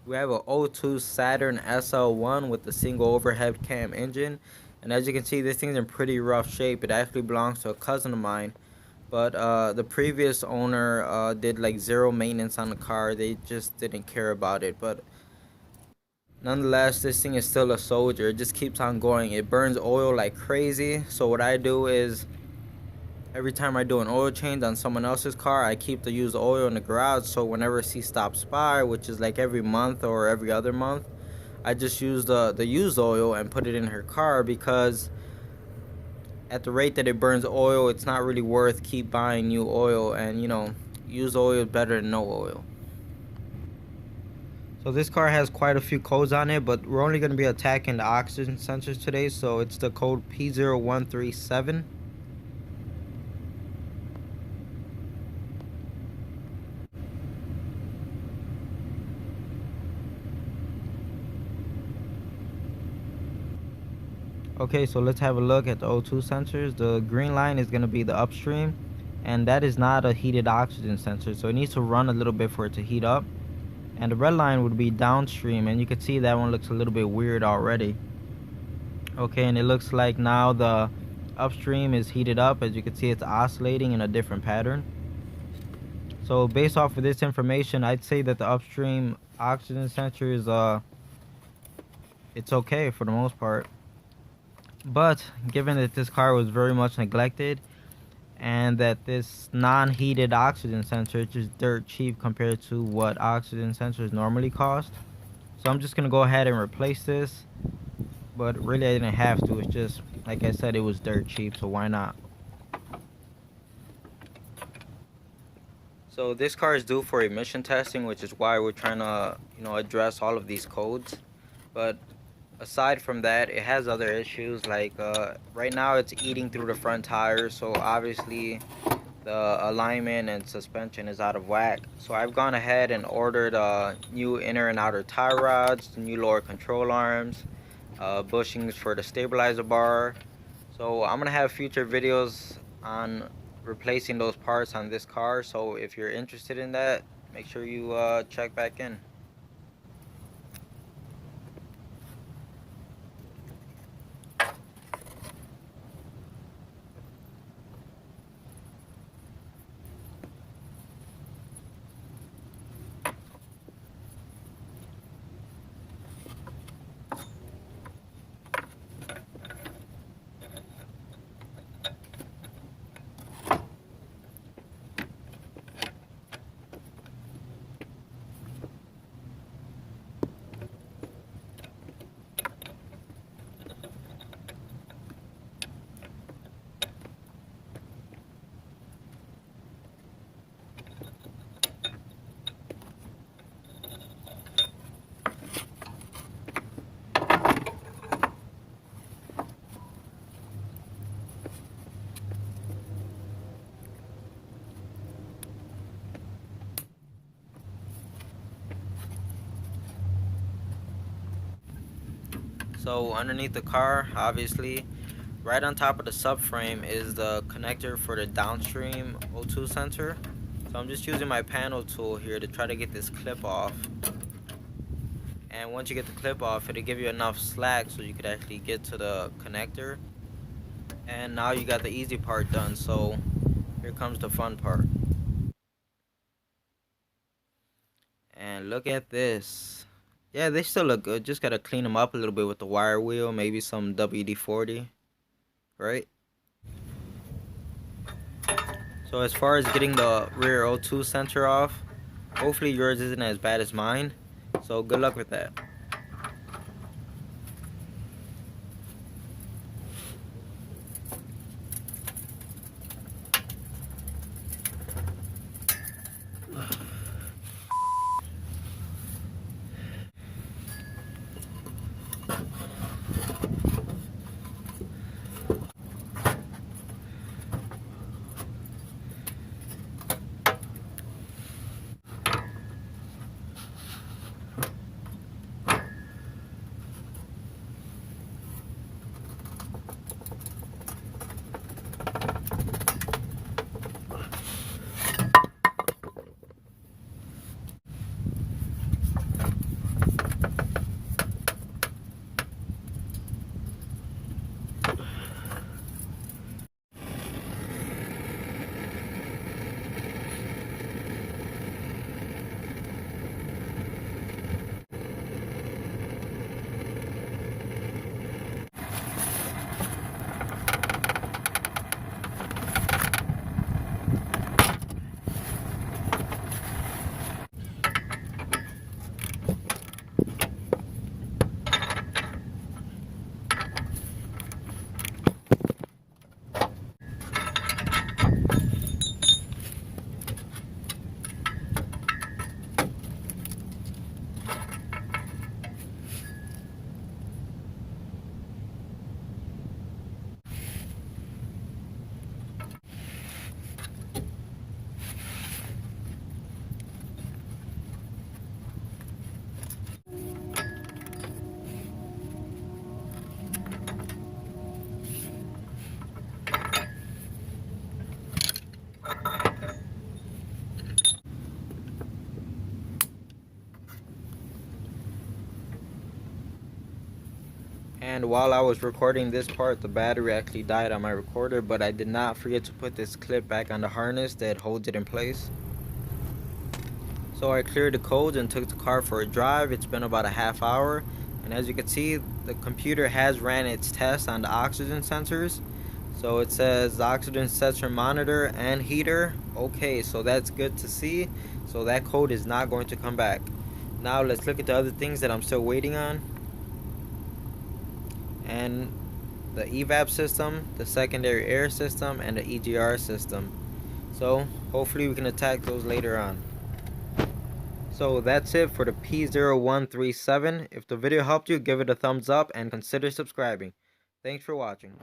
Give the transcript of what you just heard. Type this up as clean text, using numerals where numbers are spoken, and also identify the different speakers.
Speaker 1: We have a '02 Saturn SL1 with a single overhead cam engine, and as you can see, this thing's in pretty rough shape. It actually belongs to a cousin of mine, but the previous owner did like zero maintenance on the car. They just didn't care about it, but nonetheless, this thing is still a soldier. It just keeps on going. It burns oil like crazy. So what I do is every time I do an oil change on someone else's car, I keep the used oil in the garage, so whenever he stops by, which is like every month or every other month, I just use the used oil and put it in her car, because at the rate that it burns oil, it's not really worth keep buying new oil, and used oil is better than no oil. So this car has quite a few codes on it, but we're only going to be attacking the oxygen sensors today, so it's the code P0137. Okay, so let's have a look at the O2 sensors. The green line is going to be the upstream, and that is not a heated oxygen sensor, so it needs to run a little bit for it to heat up. And the red line would be downstream, and you can see that one looks a little bit weird already. Okay, and it looks like now the upstream is heated up. As you can see, it's oscillating in a different pattern. So based off of this information, I'd say that the upstream oxygen sensor is it's okay for the most part. But given that this car was very much neglected, and that this non-heated oxygen sensor is just dirt cheap compared to what oxygen sensors normally cost, so I'm just gonna go ahead and replace this. But really I didn't have to. It's just, like I said, it was dirt cheap, so why not? So this car is due for emission testing, which is why we're trying to address all of these codes. But aside from that, it has other issues, like right now it's eating through the front tires, so obviously the alignment and suspension is out of whack. So I've gone ahead and ordered new inner and outer tie rods, new lower control arms, bushings for the stabilizer bar. So I'm gonna have future videos on replacing those parts on this car, so if you're interested in that, make sure you check back in. So underneath the car, obviously, right on top of the subframe is the connector for the downstream O2 sensor. So I'm just using my panel tool here to try to get this clip off. And once you get the clip off, it'll give you enough slack so you could actually get to the connector. And now you got the easy part done, so here comes the fun part. And look at this. Yeah, they still look good. Just gotta clean them up a little bit with the wire wheel, maybe some WD-40, right? So as far as getting the rear O2 sensor off, hopefully yours isn't as bad as mine. So good luck with that. And while I was recording this part, the battery actually died on my recorder, but I did not forget to put this clip back on the harness that holds it in place. So I cleared the codes and took the car for a drive. It's been about a half hour, and as you can see, the computer has ran its test on the oxygen sensors. So it says the oxygen sensor monitor and heater. Okay, so that's good to see. So that code is not going to come back. Now let's look at the other things that I'm still waiting on. And the evap system, the secondary air system, and the EGR system. So hopefully we can attack those later on. So that's it for the P0137. If the video helped you, give it a thumbs up and consider subscribing. Thanks for watching.